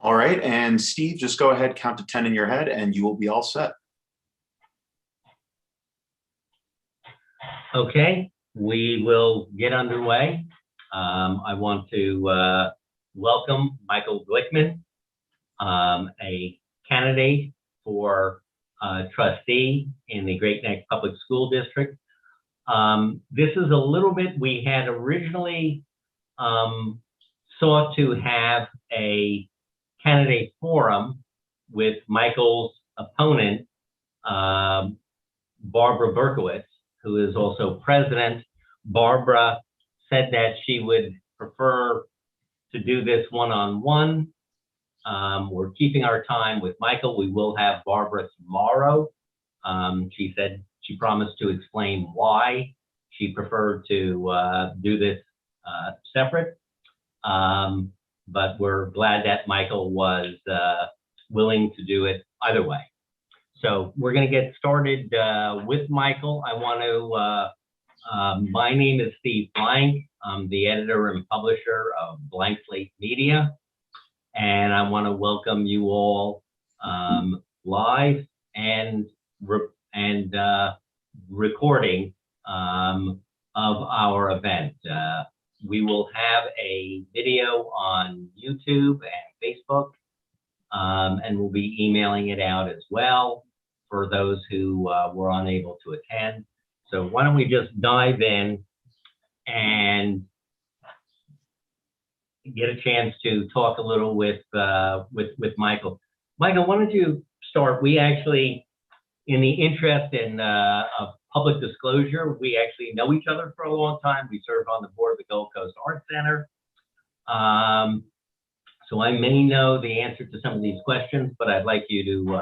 All right, and Steve, just go ahead, count to 10 in your head, and you will be all set. Okay, we will get underway. I want to welcome Michael Glickman, a candidate for trustee in the Great Neck Public School District. This is a little bit, we had originally sought to have a candidate forum with Michael's opponent, Barbara Berkowitz, who is also president. Barbara said that she would prefer to do this one-on-one. We're keeping our time with Michael. We will have Barbara tomorrow. She said she promised to explain why she preferred to do this separate. But we're glad that Michael was willing to do it either way. So we're going to get started with Michael. I want to, my name is Steve Blank. I'm the editor and publisher of Blank Slate Media. And I want to welcome you all live and recording of our event. We will have a video on YouTube and Facebook, and we'll be emailing it out as well for those who were unable to attend. So why don't we just dive in and get a chance to talk a little with Michael. Michael, why don't you start? We actually, in the interest of public disclosure, we actually know each other for a long time. We served on the board of the Gold Coast Arts Center. So I may know the answer to some of these questions, but I'd like you to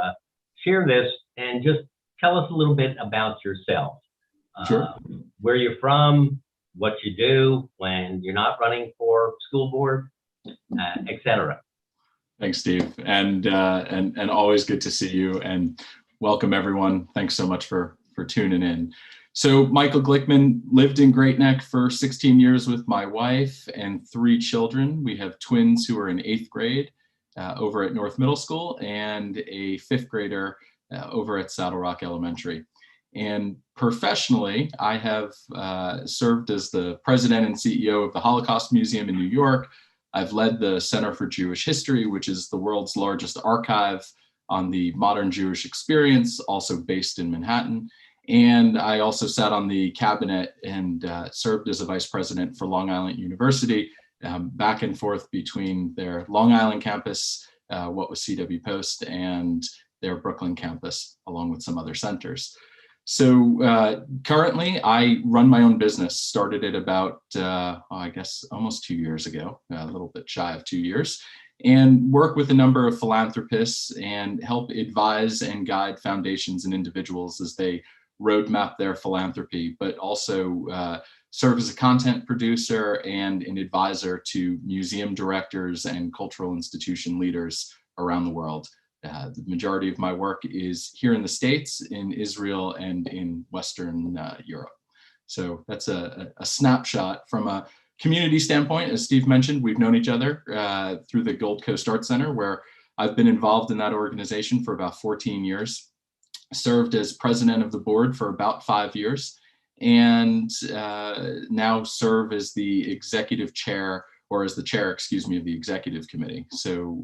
share this and just tell us a little bit about yourself. Sure. Where you're from, what you do when you're not running for school board, et cetera. Thanks, Steve, and always good to see you, and welcome everyone. Thanks so much for tuning in. So Michael Glickman, lived in Great Neck for 16 years with my wife and 3 children. We have twins who are in 8th grade over at North Middle School, and a 5th grader over at Saddle Rock Elementary. And professionally, I have served as the president and CEO of the Holocaust Museum in New York. I've led the Center for Jewish History, which is the world's largest archive on the modern Jewish experience, also based in Manhattan. And I also sat on the cabinet and served as a vice president for Long Island University, back and forth between their Long Island campus, what was CW Post, and their Brooklyn campus, along with some other centers. So currently I run my own business, started it about, I guess almost 2 years ago, a little bit shy of 2 years, and work with a number of philanthropists and help advise and guide foundations and individuals as they roadmap their philanthropy, but also serve as a content producer and an advisor to museum directors and cultural institution leaders around the world. The majority of my work is here in the States, in Israel, and in Western Europe. So that's a snapshot from a community standpoint. As Steve mentioned, we've known each other through the Gold Coast Arts Center, where I've been involved in that organization for about 14 years, served as president of the board for about 5 years, and now serve as the executive chair, or as the chair, excuse me, of the executive committee. So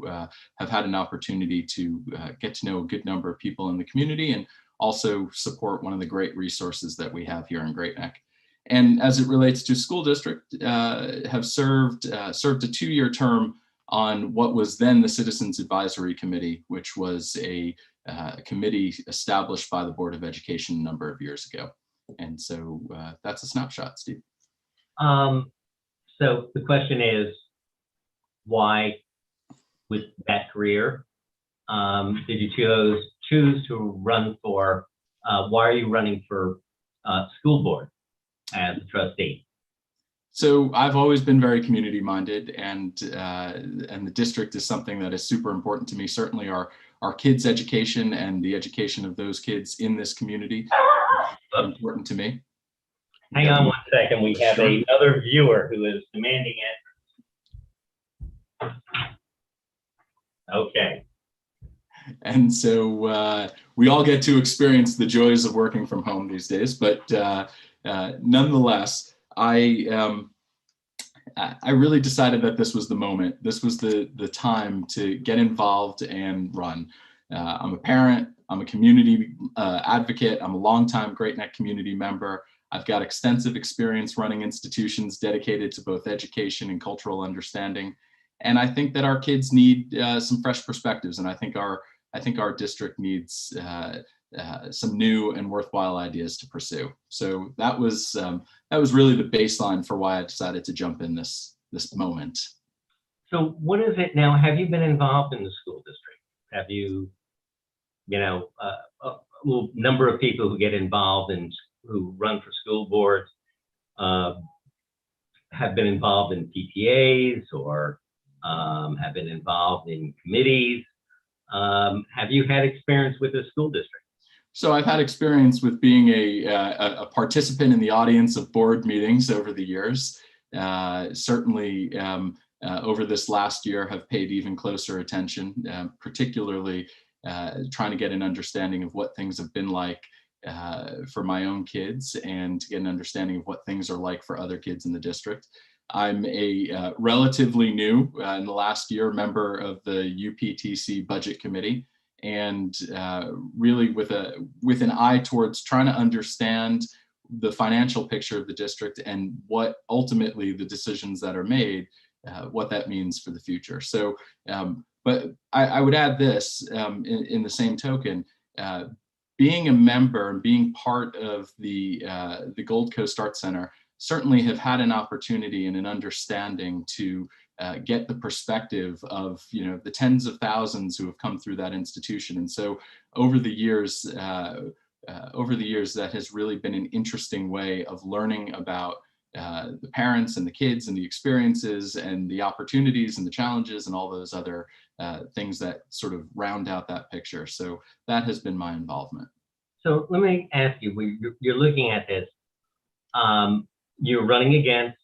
have had an opportunity to get to know a good number of people in the community, and also support one of the great resources that we have here in Great Neck. And as it relates to school district, have served a 2-year term on what was then the Citizens Advisory Committee, which was a committee established by the Board of Education a number of years ago. And so that's a snapshot, Steve. So the question is, why, with that career, did you choose to run for, why are you running for school board as a trustee? So I've always been very community minded, and the district is something that is super important to me. Certainly our kids' education and the education of those kids in this community is important to me. Hang on one second. We have another viewer who is demanding Okay. And so we all get to experience the joys of working from home these days. But nonetheless, I really decided that this was the moment. This was the time to get involved and run. I'm a parent. I'm a community advocate. I'm a longtime Great Neck community member. I've got extensive experience running institutions dedicated to both education and cultural understanding. And I think that our kids need some fresh perspectives. And I think our district needs some new and worthwhile ideas to pursue. So that was really the baseline for why I decided to jump in this moment. So what is it now? Have you been involved in the school district? Have you, a number of people who get involved and who run for school boards have been involved in PTAs or have been involved in committees. Have you had experience with the school district? So I've had experience with being a participant in the audience of board meetings over the years. Certainly over this last year have paid even closer attention, particularly trying to get an understanding of what things have been like for my own kids and to get an understanding of what things are like for other kids in the district. I'm a relatively new, in the last year, member of the UPTC Budget Committee, and really with an eye towards trying to understand the financial picture of the district and what ultimately the decisions that are made, what that means for the future. So, but I would add this in the same token. Being a member and being part of the Gold Coast Arts Center certainly have had an opportunity and an understanding to get the perspective of the tens of thousands who have come through that institution. And so over the years, that has really been an interesting way of learning about the parents and the kids and the experiences and the opportunities and the challenges and all those other things that sort of round out that picture. So that has been my involvement. So let me ask you, when you're looking at this, you're running against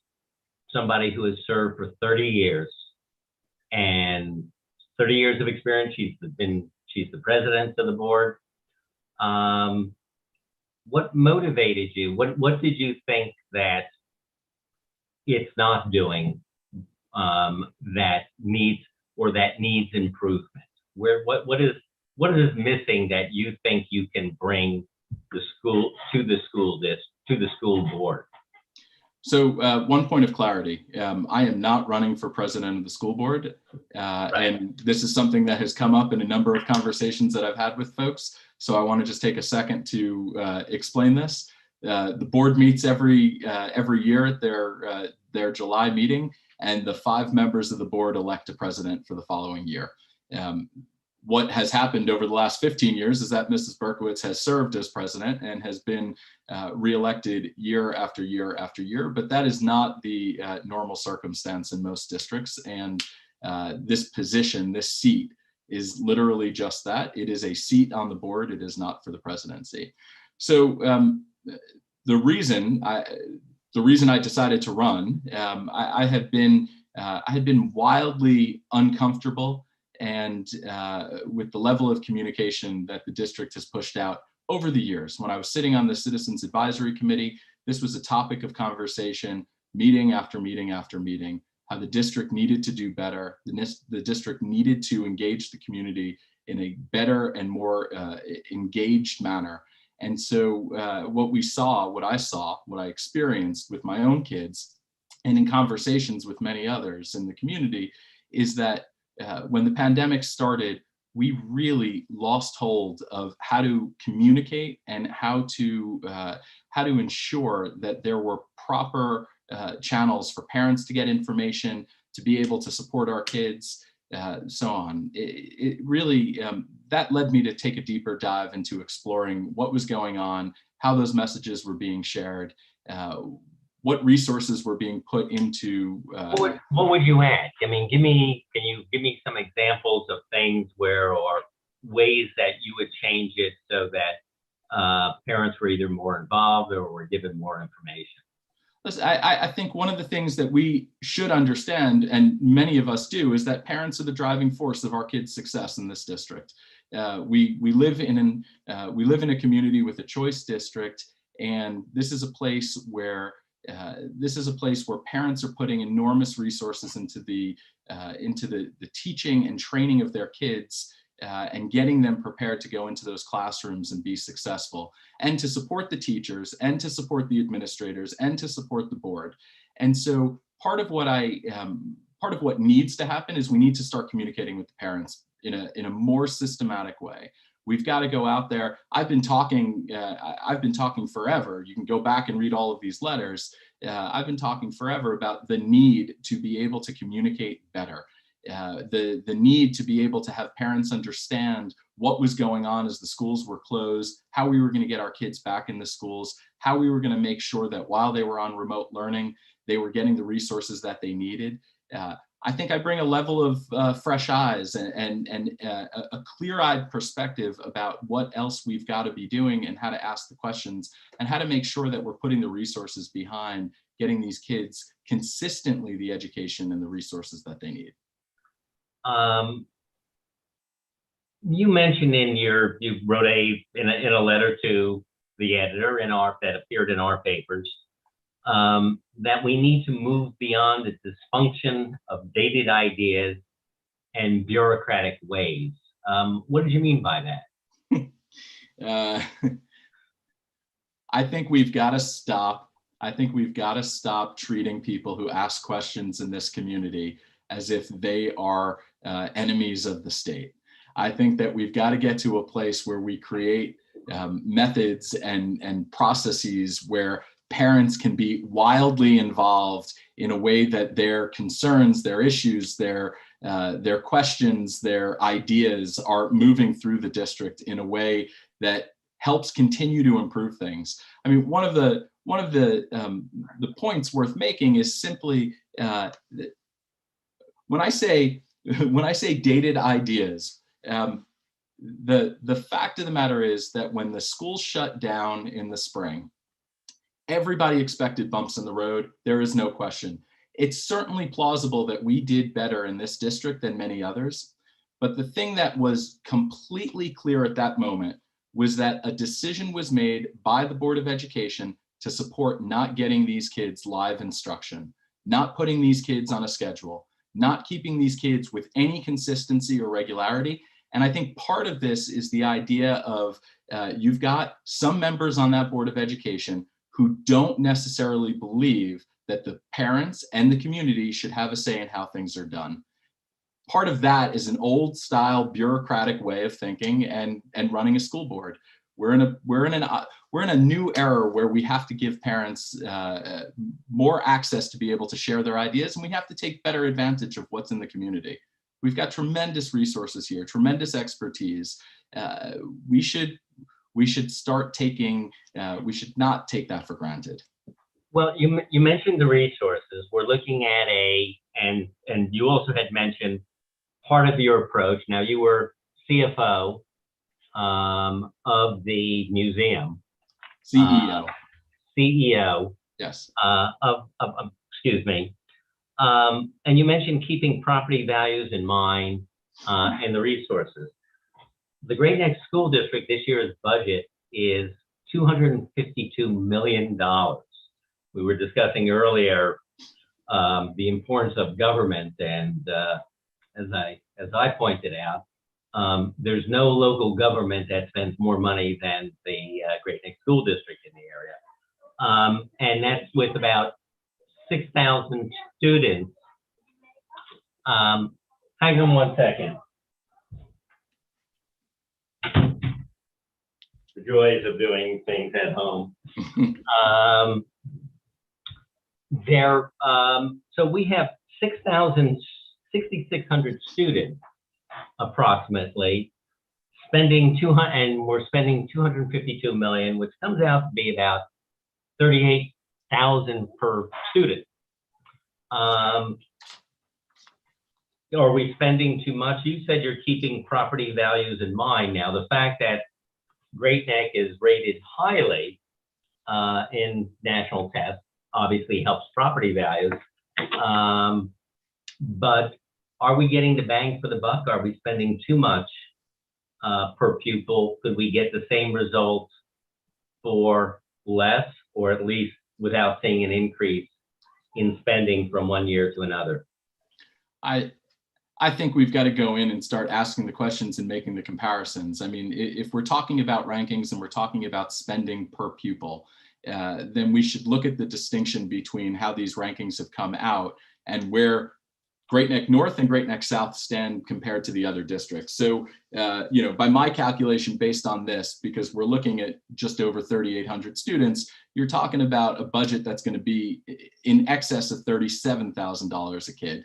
somebody who has served for 30 years and 30 years of experience. She's the president of the board. What motivated you? What did you think that it's not doing that needs improvement? What is missing that you think you can bring the school to the school board? So one point of clarity, I am not running for president of the school board. And this is something that has come up in a number of conversations that I've had with folks. So I want to just take a second to explain this. The board meets every year at their July meeting, and the 5 members of the board elect a president for the following year. What has happened over the last 15 years is that Mrs. Berkowitz has served as president and has been reelected year after year after year, but that is not the normal circumstance in most districts. And this position, this seat, is literally just that. It is a seat on the board. It is not for the presidency. So the reason I decided to run, I had been wildly uncomfortable and with the level of communication that the district has pushed out over the years. When I was sitting on the Citizens Advisory Committee, this was a topic of conversation, meeting after meeting after meeting, how the district needed to do better. The district needed to engage the community in a better and more engaged manner. And so what I experienced with my own kids and in conversations with many others in the community is that when the pandemic started, we really lost hold of how to communicate and how to ensure that there were proper channels for parents to get information, to be able to support our kids, so on. It really, that led me to take a deeper dive into exploring what was going on, how those messages were being shared, what resources were being put into. What would you add? I mean, can you give me some examples of things or ways that you would change it so that parents were either more involved or were given more information? Listen, I think one of the things that we should understand, and many of us do, is that parents are the driving force of our kids' success in this district. We live in a community with a choice district, and this is a place where parents are putting enormous resources into the teaching and training of their kids, and getting them prepared to go into those classrooms and be successful, and to support the teachers, and to support the administrators, and to support the board. And so part of what needs to happen is we need to start communicating with the parents in a more systematic way. We've got to go out there. I've been talking forever. You can go back and read all of these letters. I've been talking forever about the need to be able to communicate better. The need to be able to have parents understand what was going on as the schools were closed, how we were going to get our kids back in the schools, how we were going to make sure that while they were on remote learning, they were getting the resources that they needed. I think I bring a level of fresh eyes and a clear-eyed perspective about what else we've got to be doing and how to ask the questions and how to make sure that we're putting the resources behind getting these kids consistently the education and the resources that they need. You mentioned you wrote in a letter to the editor that appeared in our papers, that we need to move beyond the dysfunction of dated ideas and bureaucratic ways. What did you mean by that? I think we've got to stop. I think we've got to stop treating people who ask questions in this community as if they are enemies of the state. I think that we've got to get to a place where we create methods and processes where parents can be wildly involved in a way that their concerns, their issues, their questions, their ideas are moving through the district in a way that helps continue to improve things. I mean, one of the points worth making is simply when I say dated ideas, the fact of the matter is that when the schools shut down in the spring, everybody expected bumps in the road. There is no question. It's certainly plausible that we did better in this district than many others. But the thing that was completely clear at that moment was that a decision was made by the Board of Education to support not getting these kids live instruction, not putting these kids on a schedule, not keeping these kids with any consistency or regularity. And I think part of this is the idea of you've got some members on that Board of Education who don't necessarily believe that the parents and the community should have a say in how things are done. Part of that is an old style bureaucratic way of thinking and running a school board. We're in a new era where we have to give parents more access to be able to share their ideas, and we have to take better advantage of what's in the community. We've got tremendous resources here, tremendous expertise. We should start taking. We should not take that for granted. Well, you mentioned the resources. We're looking at and you also had mentioned part of your approach. Now, you were CFO of the museum. CEO. CEO. Yes. Excuse me. And you mentioned keeping property values in mind and the resources. The Great Neck School District this year's budget is $252 million. We were discussing earlier the importance of government, and as I pointed out, there's no local government that spends more money than the Great Neck School District in the area, and that's with about 6,000 students. Hang on one second. The joys of doing things at home. So we have 6,600 students approximately, and we're spending $252 million, which comes out to be about $38,000 per student. Are we spending too much? You said you're keeping property values in mind. Now, the fact that Great Neck is rated highly in national tests, obviously helps property values. But are we getting the bang for the buck? Are we spending too much per pupil? Could we get the same results for less, or at least without seeing an increase in spending from one year to another? I think we've got to go in and start asking the questions and making the comparisons. I mean, if we're talking about rankings and we're talking about spending per pupil, then we should look at the distinction between how these rankings have come out and where Great Neck North and Great Neck South stand compared to the other districts. So, by my calculation, based on this, because we're looking at just over 3,800 students, you're talking about a budget that's going to be in excess of $37,000 a kid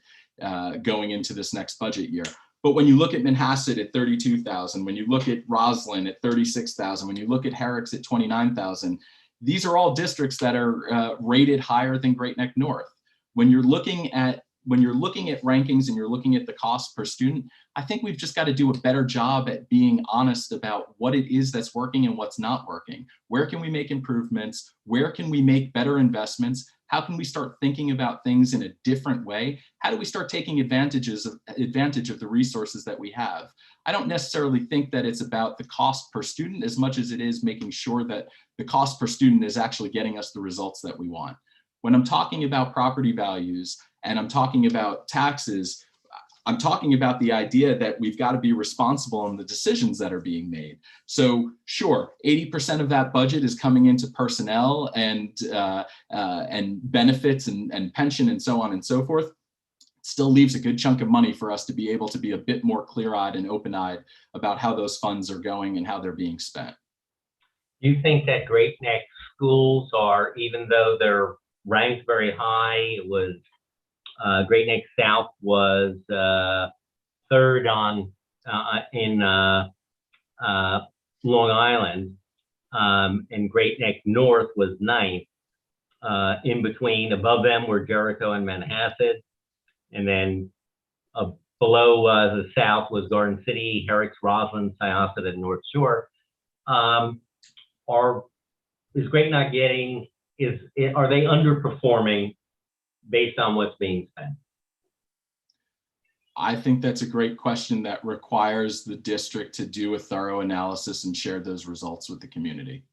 going into this next budget year. But when you look at Manhasset at 32,000, when you look at Roslyn at 36,000, when you look at Herrick's at 29,000, these are all districts that are rated higher than Great Neck North. When you're looking at rankings and you're looking at the cost per student, I think we've just got to do a better job at being honest about what it is that's working and what's not working. Where can we make improvements? Where can we make better investments? How can we start thinking about things in a different way? How do we start taking advantage of the resources that we have? I don't necessarily think that it's about the cost per student as much as it is making sure that the cost per student is actually getting us the results that we want. When I'm talking about property values and I'm talking about taxes, I'm talking about the idea that we've got to be responsible in the decisions that are being made. So sure, 80% of that budget is coming into personnel and benefits and pension and so on and so forth. It still leaves a good chunk of money for us to be able to be a bit more clear-eyed and open-eyed about how those funds are going and how they're being spent. Do you think that Great Neck schools are, even though they're ranked very high, it was Great Neck South was third in Long Island, and Great Neck North was ninth. In between, above them were Jericho and Manhasset, and then below the South was Garden City, Herrick's, Roslyn, Syosset, and North Shore. Is Great Neck are they underperforming based on what's being spent? I think that's a great question that requires the district to do a thorough analysis and share those results with the community.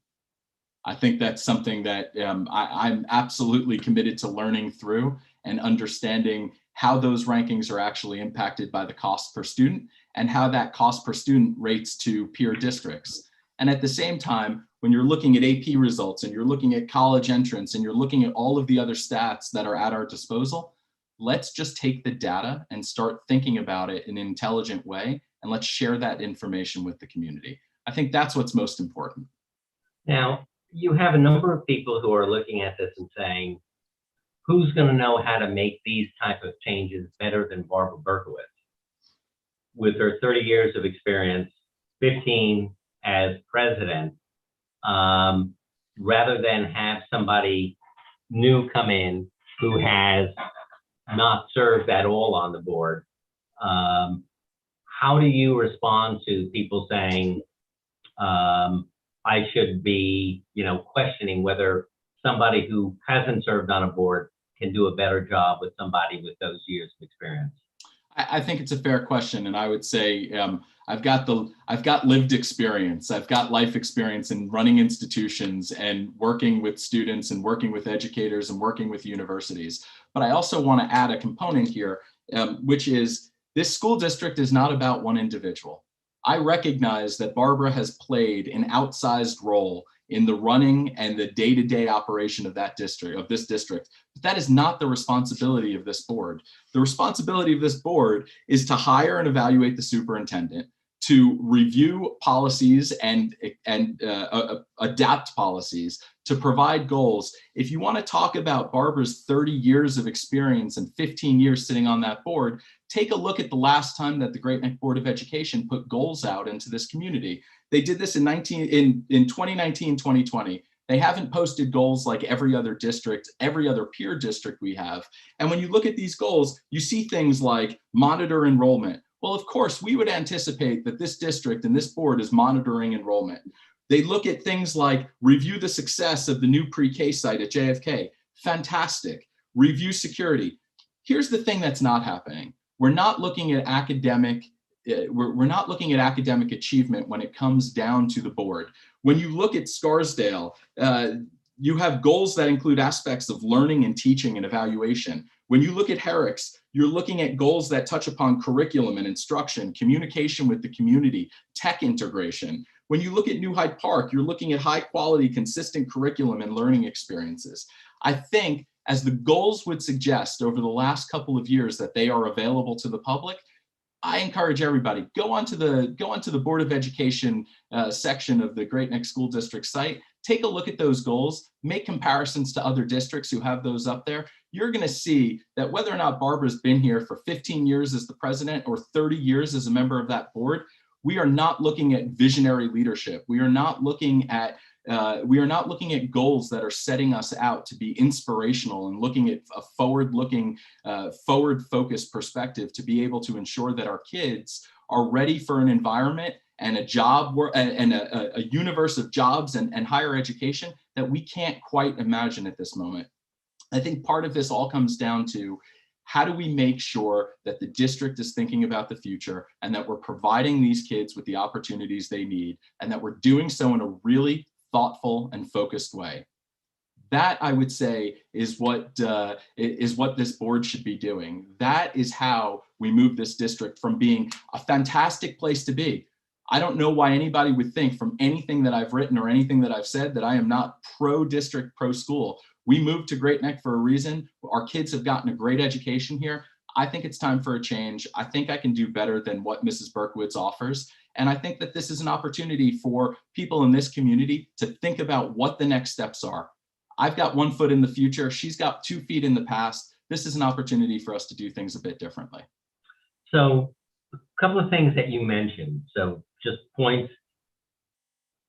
I think that's something that I'm absolutely committed to learning through and understanding how those rankings are actually impacted by the cost per student and how that cost per student rates to peer districts. And at the same time, when you're looking at AP results and you're looking at college entrance and you're looking at all of the other stats that are at our disposal, let's just take the data and start thinking about it in an intelligent way, and let's share that information with the community. I think that's what's most important. Now, you have a number of people who are looking at this and saying, who's going to know how to make these type of changes better than Barbara Berkowitz? With her 30 years of experience, 15 as president, rather than have somebody new come in who has not served at all on the board. How do you respond to people saying, I should be, questioning whether somebody who hasn't served on a board can do a better job with somebody with those years of experience? I think it's a fair question, and I would say I've got lived experience. I've got life experience in running institutions and working with students and working with educators and working with universities. But I also want to add a component here, which is this school district is not about one individual. I recognize that Barbara has played an outsized role in the running and the day-to-day operation of this district. But that is not the responsibility of this board. The responsibility of this board is to hire and evaluate the superintendent, to review policies and adapt policies, to provide goals. If you want to talk about Barbara's 30 years of experience and 15 years sitting on that board, take a look at the last time that the Great Neck Board of Education put goals out into this community. They did this in 2019, 2020. They haven't posted goals like every other district, every other peer district we have. And when you look at these goals, you see things like monitor enrollment. Well, of course, we would anticipate that this district and this board is monitoring enrollment. They look at things like review the success of the new pre-K site at JFK. fantastic. Review security. Here's the thing that's not happening. We're not looking at academic we're not looking at academic achievement when it comes down to the board. When you look at Scarsdale, you have goals that include aspects of learning and teaching and evaluation. When you look at Herrick's, you're looking at goals that touch upon curriculum and instruction, communication with the community, tech integration. When you look at New Hyde Park, you're looking at high quality, consistent curriculum and learning experiences. I think, as the goals would suggest over the last couple of years that they are available to the public, I encourage everybody, go onto the Board of Education section of the Great Neck School District site, take a look at those goals, make comparisons to other districts who have those up there. You're going to see that whether or not Barbara's been here for 15 years as the president or 30 years as a member of that board, we are not looking at visionary leadership. We are not looking at goals that are setting us out to be inspirational and looking at a forward-looking, forward-focused perspective to be able to ensure that our kids are ready for an environment and a job and a universe of jobs and higher education that we can't quite imagine at this moment. I think part of this all comes down to, how do we make sure that the district is thinking about the future and that we're providing these kids with the opportunities they need, and that we're doing so in a really thoughtful and focused way? That, I would say, is what this board should be doing. That is how we move this district from being a fantastic place to be. I don't know why anybody would think from anything that I've written or anything that I've said that I am not pro-district, pro-school. We moved to Great Neck for a reason. Our kids have gotten a great education here. I think it's time for a change. I think I can do better than what Mrs. Berkowitz offers. And I think that this is an opportunity for people in this community to think about what the next steps are. I've got 1 foot in the future. She's got 2 feet in the past. This is an opportunity for us to do things a bit differently. So a couple of things that you mentioned. So just points.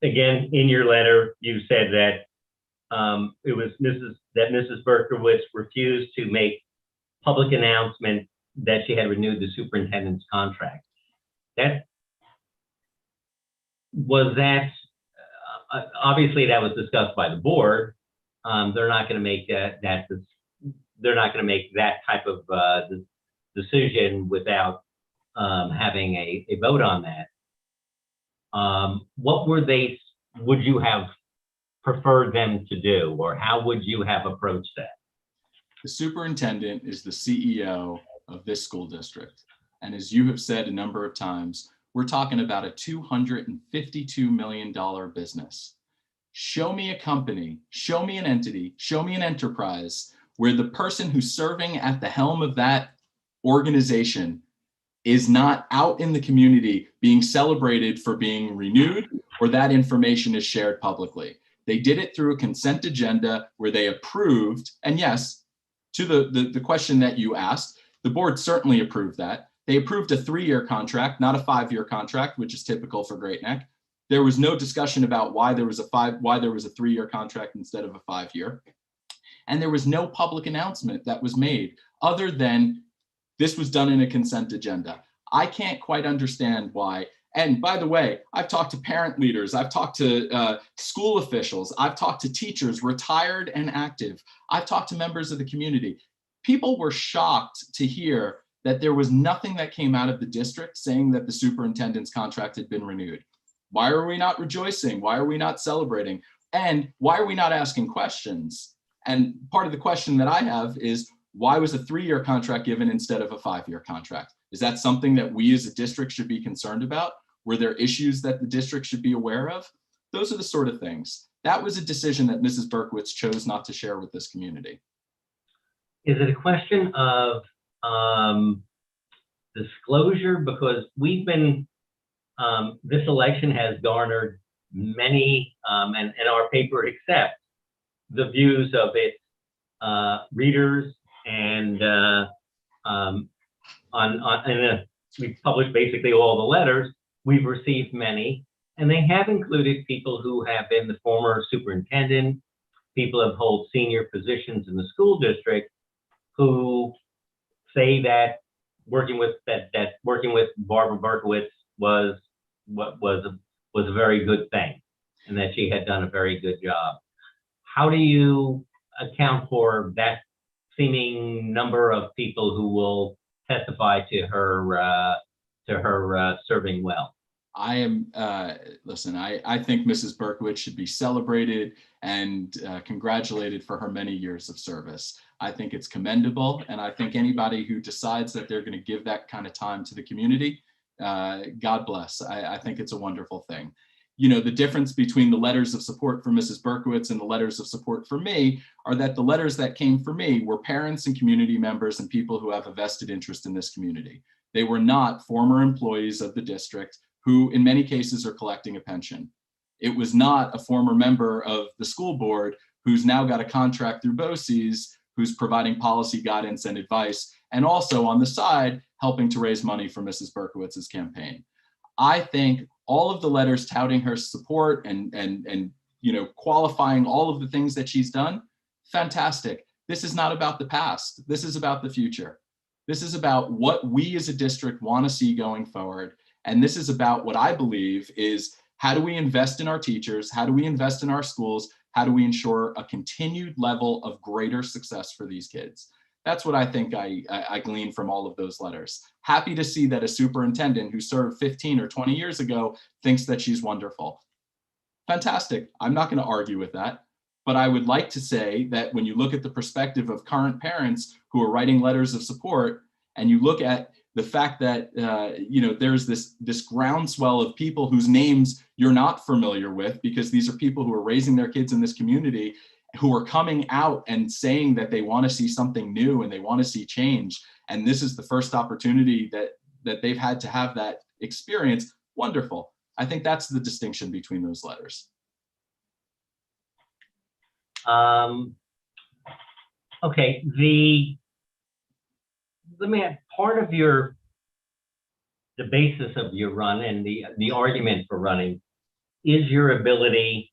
Again, in your letter, you said that it was Mrs. Berkowitz refused to make public announcement that she had renewed the superintendent's contract. Obviously that was discussed by the board. They're not going to make they're not going to make that type of decision without having a vote on that. What would you have preferred them to do, or how would you have approached that? The superintendent is the CEO of this school district. And as you have said a number of times, we're talking about a $252 million business. Show me a company, show me an entity, show me an enterprise where the person who's serving at the helm of that organization is not out in the community being celebrated for being renewed, or that information is shared publicly. They did it through a consent agenda where they approved, and yes, to the question that you asked, the board certainly approved that. They approved a 3-year contract, not a 5-year contract, which is typical for Great Neck. There was no discussion about why there was a 3-year contract instead of a 5-year. And there was no public announcement that was made other than this was done in a consent agenda. I can't quite understand why. And by the way, I've talked to parent leaders, I've talked to school officials, I've talked to teachers, retired and active. I've talked to members of the community. People were shocked to hear that there was nothing that came out of the district saying that the superintendent's contract had been renewed. Why are we not rejoicing? Why are we not celebrating? And why are we not asking questions? And part of the question that I have is, why was a 3-year contract given instead of a 5-year contract? Is that something that we as a district should be concerned about? Were there issues that the district should be aware of? Those are the sort of things. That was a decision that Mrs. Berkowitz chose not to share with this community. Is it a question of disclosure? Because we've been, this election has garnered many, and our paper accepts the views of its readers, and we've published basically all the letters. We've received many, and they have included people who have been the former superintendent, people who hold senior positions in the school district, who say that working with Barbara Berkowitz was a very good thing, and that she had done a very good job. How do you account for that seeming number of people who will testify to her serving well? I am, listen, I think Mrs. Berkowitz should be celebrated and congratulated for her many years of service. I think it's commendable. And I think anybody who decides that they're going to give that kind of time to the community, God bless. I think it's a wonderful thing. You know, the difference between the letters of support for Mrs. Berkowitz and the letters of support for me are that the letters that came for me were parents and community members and people who have a vested interest in this community. They were not former employees of the district who in many cases are collecting a pension. It was not a former member of the school board who's now got a contract through BOCES, who's providing policy guidance and advice, and also on the side, helping to raise money for Mrs. Berkowitz's campaign. I think all of the letters touting her support and you know, qualifying all of the things that she's done, fantastic. This is not about the past. This is about the future. This is about what we as a district want to see going forward. And this is about what I believe is, how do we invest in our teachers? How do we invest in our schools? How do we ensure a continued level of greater success for these kids? That's what I think I glean from all of those letters. Happy to see that a superintendent who served 15 or 20 years ago thinks that she's wonderful. Fantastic. I'm not going to argue with that. But I would like to say that when you look at the perspective of current parents who are writing letters of support, and you look at the fact that you know, there's this groundswell of people whose names you're not familiar with, because these are people who are raising their kids in this community, who are coming out and saying that they want to see something new and they want to see change. And this is the first opportunity that they've had to have that experience. Wonderful. I think that's the distinction between those letters. Okay, let me add, part of the basis of your run and the argument for running is your ability,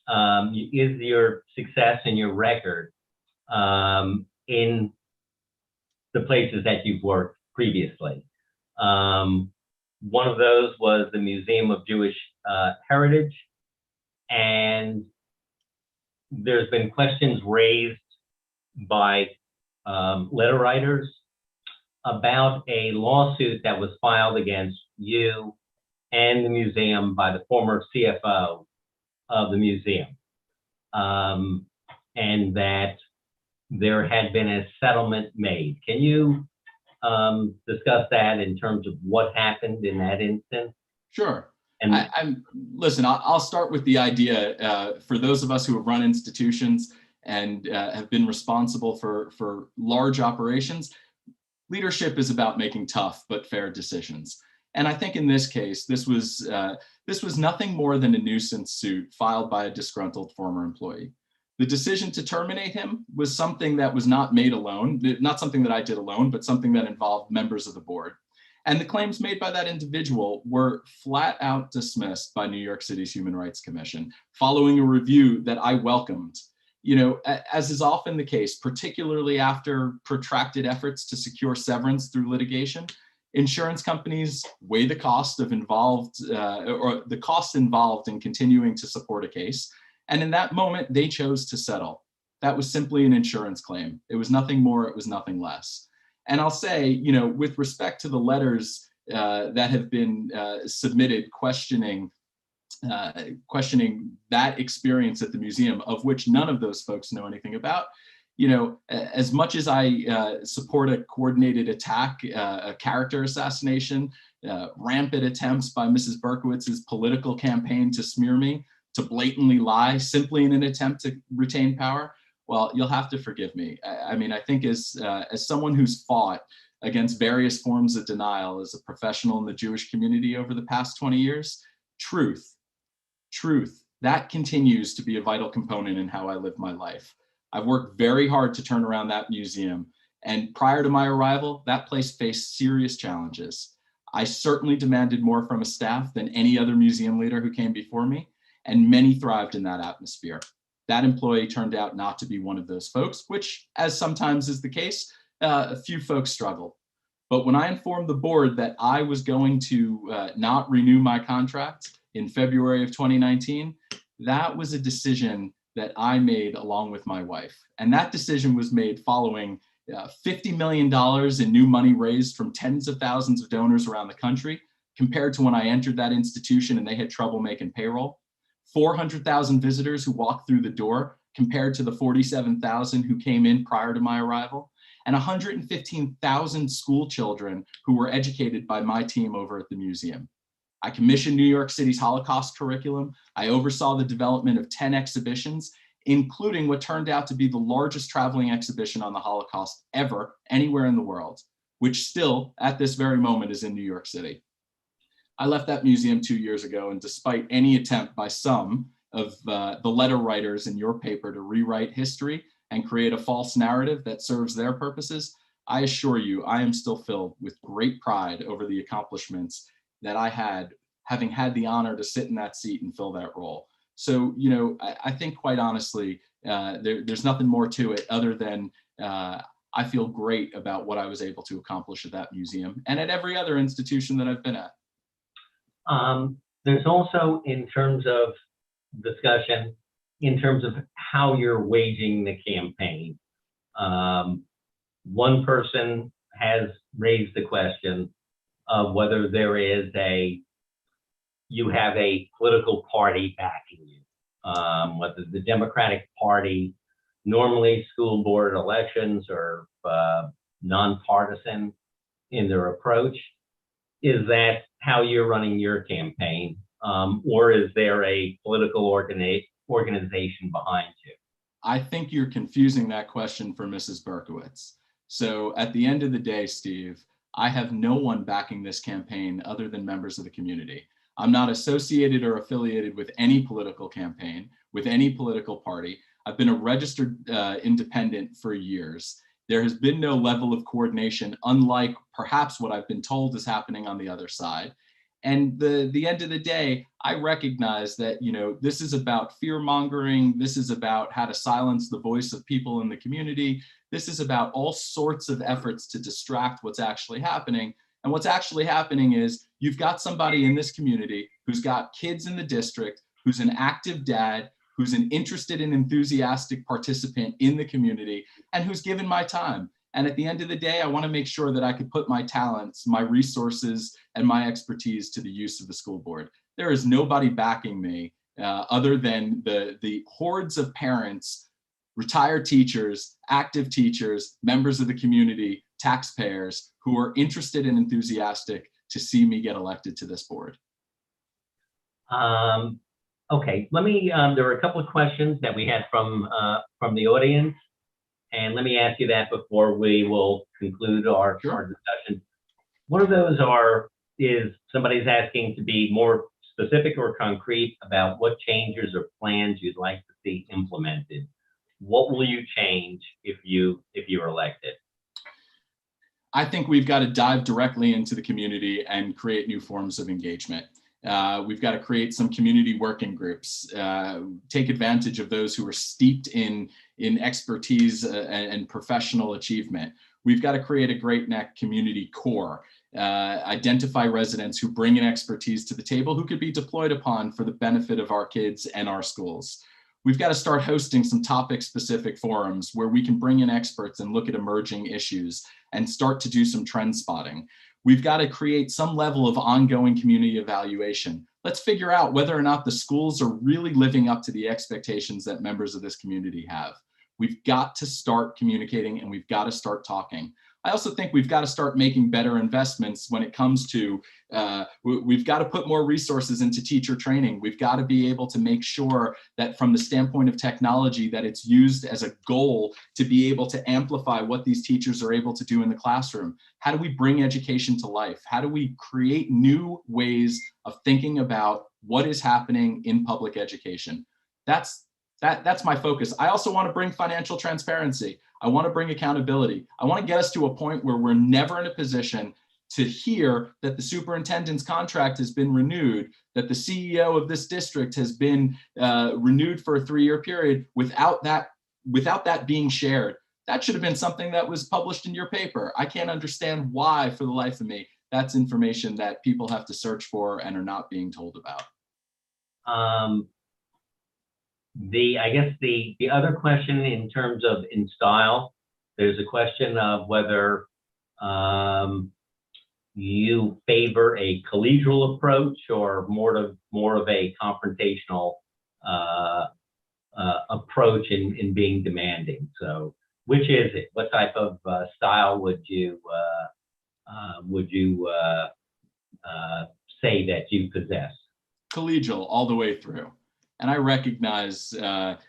is your success and your record in the places that you've worked previously. One of those was the Museum of Jewish Heritage, and there's been questions raised by letter writers about a lawsuit that was filed against you and the museum by the former CFO of the museum, and that there had been a settlement made. Can you discuss that in terms of what happened in that instance? Sure. And listen, I'll start with the idea, for those of us who have run institutions and have been responsible for large operations, leadership is about making tough but fair decisions. And I think in this case, this was nothing more than a nuisance suit filed by a disgruntled former employee. The decision to terminate him was something that was not made alone, not something that I did alone, but something that involved members of the board. And the claims made by that individual were flat out dismissed by New York City's Human Rights Commission, following a review that I welcomed. You know, as is often the case, particularly after protracted efforts to secure severance through litigation, insurance companies weigh the cost of or the cost involved in continuing to support a case. And in that moment, they chose to settle. That was simply an insurance claim. It was nothing more, it was nothing less. And I'll say, you know, with respect to the letters that have been submitted questioning that experience at the museum, of which none of those folks know anything about, you know, as much as I support a coordinated attack, a character assassination, rampant attempts by Mrs. Berkowitz's political campaign to smear me, to blatantly lie, simply in an attempt to retain power, well, you'll have to forgive me. I mean, I think as someone who's fought against various forms of denial as a professional in the Jewish community over the past 20 years, truth, that continues to be a vital component in how I live my life. I've worked very hard to turn around that museum. And prior to my arrival, that place faced serious challenges. I certainly demanded more from a staff than any other museum leader who came before me, and many thrived in that atmosphere. That employee turned out not to be one of those folks, which, as sometimes is the case, a few folks struggled. But when I informed the board that I was going to not renew my contract in February of 2019, that was a decision that I made along with my wife. And that decision was made following $50 million in new money raised from tens of thousands of donors around the country, compared to when I entered that institution and they had trouble making payroll. 400,000 visitors who walked through the door compared to the 47,000 who came in prior to my arrival, and 115,000 school children who were educated by my team over at the museum. I commissioned New York City's Holocaust curriculum. I oversaw the development of 10 exhibitions, including what turned out to be the largest traveling exhibition on the Holocaust ever, anywhere in the world, which still, at this very moment, is in New York City. I left that museum 2 years ago, and despite any attempt by some of the letter writers in your paper to rewrite history and create a false narrative that serves their purposes, I assure you, I am still filled with great pride over the accomplishments that I had, having had the honor to sit in that seat and fill that role. So, you know, I think quite honestly, there's nothing more to it other than I feel great about what I was able to accomplish at that museum and at every other institution that I've been at. There's also, in terms of discussion, in terms of how you're waging the campaign. One person has raised the question of whether there is you have a political party backing you, whether the Democratic Party, normally school board elections are nonpartisan in their approach. Is that how you're running your campaign? Or is there a political organization behind you? I think you're confusing that question for Mrs. Berkowitz. So at the end of the day, Steve, I have no one backing this campaign other than members of the community. I'm not associated or affiliated with any political campaign, with any political party. I've been a registered independent for years. There has been no level of coordination, unlike perhaps what I've been told is happening on the other side. And the end of the day, I recognize that, you know, this is about fear mongering. This is about how to silence the voice of people in the community. This is about all sorts of efforts to distract what's actually happening. And what's actually happening is you've got somebody in this community who's got kids in the district, who's an active dad, who's an interested and enthusiastic participant in the community, and who's given my time. And at the end of the day, I want to make sure that I could put my talents, my resources, and my expertise to the use of the school board. There is nobody backing me other than the hordes of parents, retired teachers, active teachers, members of the community, taxpayers who are interested and enthusiastic to see me get elected to this board. Okay, let me, there were a couple of questions that we had from the audience. And let me ask you that before we will conclude our discussion. One of those is somebody's asking to be more specific or concrete about what changes or plans you'd like to see implemented. What will you change if you're elected? I think we've got to dive directly into the community and create new forms of engagement. We've got to create some community working groups, take advantage of those who are steeped in expertise and professional achievement. We've got to create a Great Neck community core, identify residents who bring in expertise to the table who could be deployed upon for the benefit of our kids and our schools. We've got to start hosting some topic-specific forums where we can bring in experts and look at emerging issues and start to do some trend spotting. We've got to create some level of ongoing community evaluation. Let's figure out whether or not the schools are really living up to the expectations that members of this community have. We've got to start communicating and we've got to start talking. I also think we've got to start making better investments when it comes to, we've got to put more resources into teacher training. We've got to be able to make sure that from the standpoint of technology that it's used as a goal to be able to amplify what these teachers are able to do in the classroom. How do we bring education to life? How do we create new ways of thinking about what is happening in public education? That's my focus. I also want to bring financial transparency. I want to bring accountability. I want to get us to a point where we're never in a position to hear that the superintendent's contract has been renewed, that the CEO of this district has been renewed for a 3-year period without that being shared. That should have been something that was published in your paper. I can't understand why, for the life of me, that's information that people have to search for and are not being told about. I guess the other question in terms of in style, there's a question of whether you favor a collegial approach or more of a confrontational approach in being demanding. So, which is it? What type of style would you say that you possess? Collegial all the way through. And I recognize, talk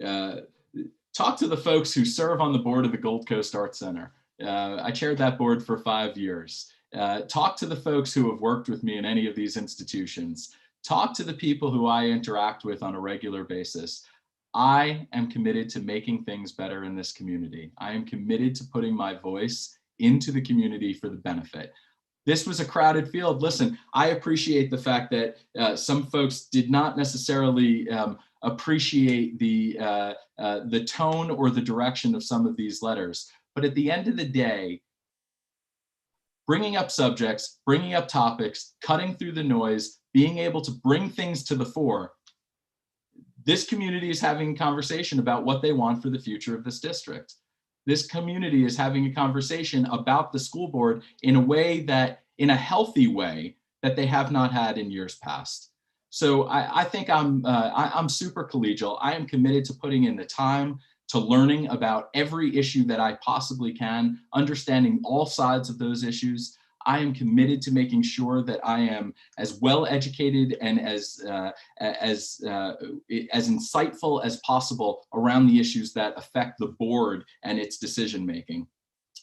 to the folks who serve on the board of the Gold Coast Arts Center. I chaired that board for 5 years. Talk to the folks who have worked with me in any of these institutions. Talk to the people who I interact with on a regular basis. I am committed to making things better in this community. I am committed to putting my voice into the community for the benefit. This was a crowded field. Listen, I appreciate the fact that some folks did not necessarily appreciate the tone or the direction of some of these letters. But at the end of the day, bringing up subjects, bringing up topics, cutting through the noise, being able to bring things to the fore, this community is having a conversation about what they want for the future of this district. This community is having a conversation about the school board in a healthy way that they have not had in years past. So I think I'm super collegial. I am committed to putting in the time to learning about every issue that I possibly can, understanding all sides of those issues. I am committed to making sure that I am as well educated and as insightful as possible around the issues that affect the board and its decision making.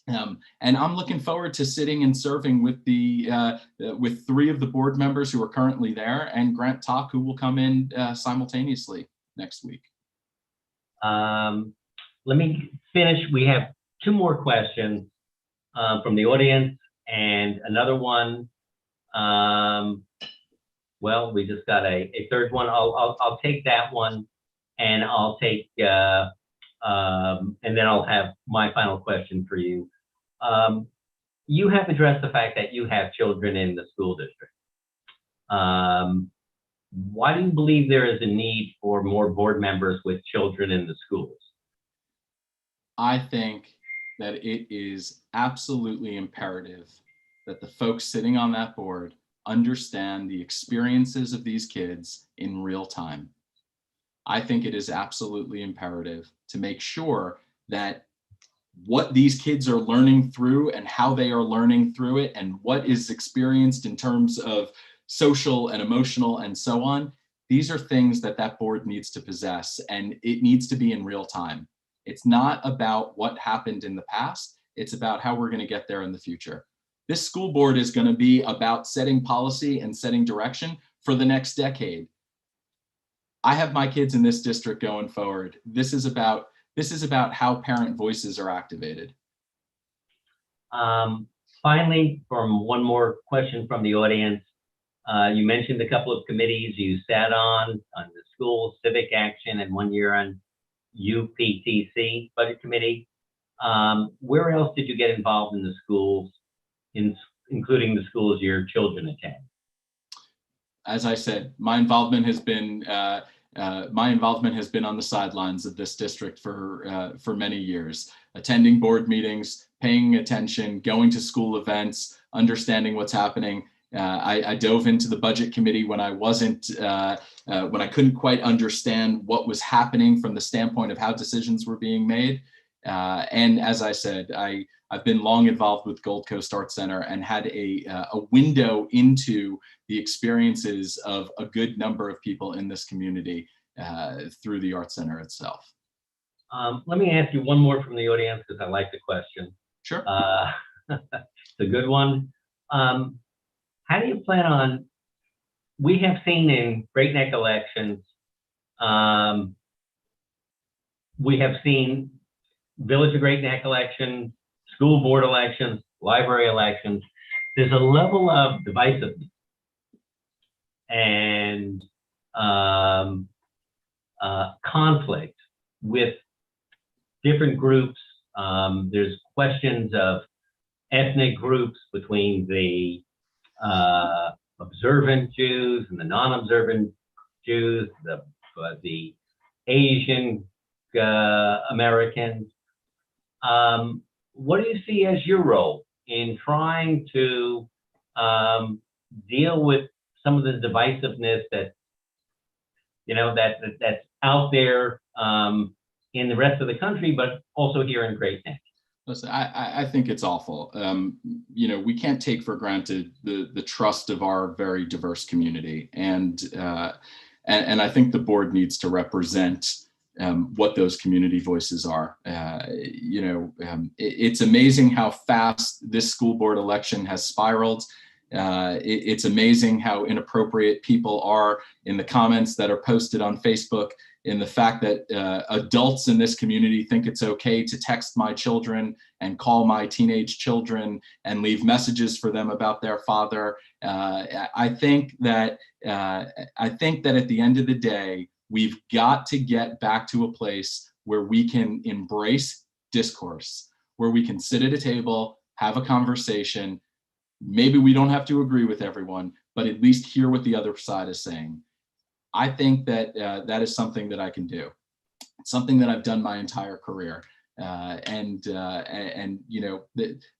And I'm looking forward to sitting and serving with with 3 of the board members who are currently there, and Grant Talk, who will come in simultaneously next week. Let me finish. We have 2 more questions from the audience. And another one, well, we just got a 3rd one. I'll take that one, and I'll take, and then I'll have my final question for you. You have addressed the fact that you have children in the school district. Why do you believe there is a need for more board members with children in the schools? I think that it is absolutely imperative that the folks sitting on that board understand the experiences of these kids in real time. I think it is absolutely imperative to make sure that what these kids are learning through and how they are learning through it and what is experienced in terms of social and emotional and so on, these are things that that board needs to possess, and it needs to be in real time. It's not about what happened in the past. It's about how we're going to get there in the future. This school board is going to be about setting policy and setting direction for the next decade. I have my kids in this district going forward. This is about how parent voices are activated. Finally, one more question from the audience. You mentioned a couple of committees you sat on the school civic action and 1 year on UPTC budget committee. Where else did you get involved in the schools, including the schools your children attend? As I said, my involvement has been on the sidelines of this district for many years, attending board meetings, paying attention, going to school events, understanding what's happening. I dove into the budget committee when I couldn't quite understand what was happening from the standpoint of how decisions were being made. And as I said, I've been long involved with Gold Coast Arts Center and had a window into the experiences of a good number of people in this community through the Arts Center itself. Let me ask you one more from the audience because I like the question. Sure. It's a good one. How do you plan on, we have seen in Great Neck elections, we have seen Village of Great Neck elections, school board elections, library elections. There's a level of divisiveness and conflict with different groups. There's questions of ethnic groups between the observant Jews and the non-observant Jews, the the Asian Americans. What do you see as your role in trying to deal with some of the divisiveness that that's out there in the rest of the country, but also here in Great Neck? Listen, I think it's awful. We can't take for granted the trust of our very diverse community, and I think the board needs to represent what those community voices are. It's amazing how fast this school board election has spiraled. It's amazing how inappropriate people are in the comments that are posted on Facebook, in the fact that adults in this community think it's okay to text my children and call my teenage children and leave messages for them about their father. I think that at the end of the day, we've got to get back to a place where we can embrace discourse, where we can sit at a table, have a conversation. Maybe we don't have to agree with everyone, but at least hear what the other side is saying. I think that that is something that I can do. It's something that I've done my entire career.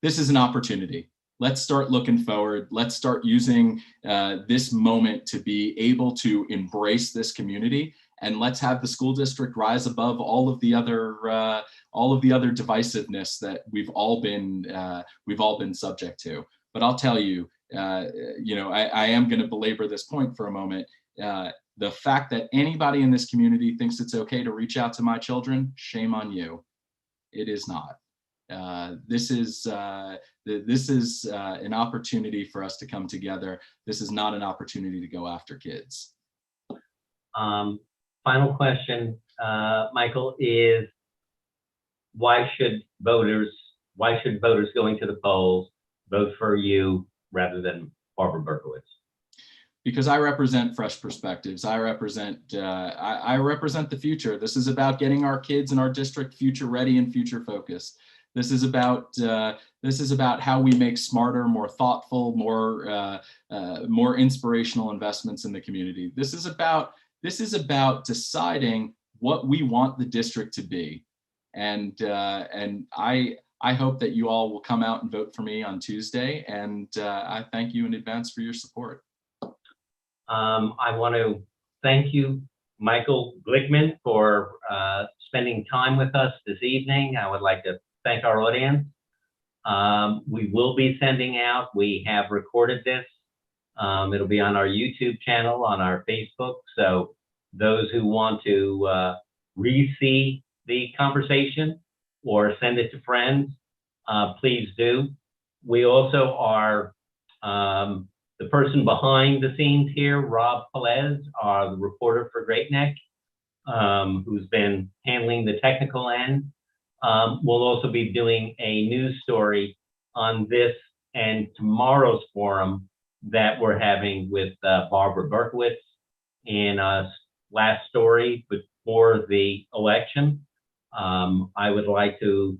This is an opportunity. Let's start looking forward. Let's start using this moment to be able to embrace this community, and let's have the school district rise above all of the other divisiveness that we've all been subject to. But I'll tell you, I am going to belabor this point for a moment. The fact that anybody in this community thinks it's okay to reach out to my children, shame on you. It is not. This is an opportunity for us to come together. This is not an opportunity to go after kids. Final question, Michael, is why should voters going to the polls vote for you rather than Barbara Berkowitz? Because I represent fresh perspectives. I represent the future. This is about getting our kids in our district future ready and future focused. This is about how we make smarter, more thoughtful, more inspirational investments in the community. This is about deciding what we want the district to be, and I hope that you all will come out and vote for me on Tuesday. And I thank you in advance for your support. I want to thank you, Michael Glickman, for spending time with us this evening. I would like to thank our audience. We will be sending out, we have recorded this. It'll be on our YouTube channel, on our Facebook. So those who want to re-see the conversation or send it to friends, please do. We also are the person behind the scenes here, Rob Pelez, the reporter for Great Neck, who's been handling the technical end. We'll also be doing a news story on this and tomorrow's forum that we're having with Barbara Berkowitz in last story before the election. I would like to,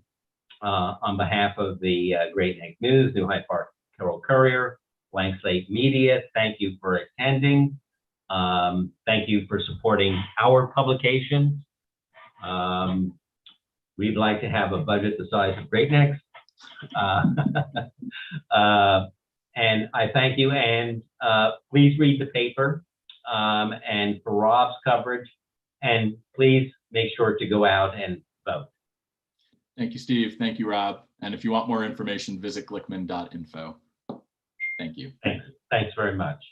on behalf of the Great Neck News, New Hyde Park Herald Courier, Blank Slate Media, thank you for attending. Thank you for supporting our publication. We'd like to have a budget the size of Great Neck's. And I thank you, and please read the paper and for Rob's coverage, and please make sure to go out and vote. Thank you, Steve. Thank you, Rob. And if you want more information, visit glickman.info. Thank you. Thanks very much.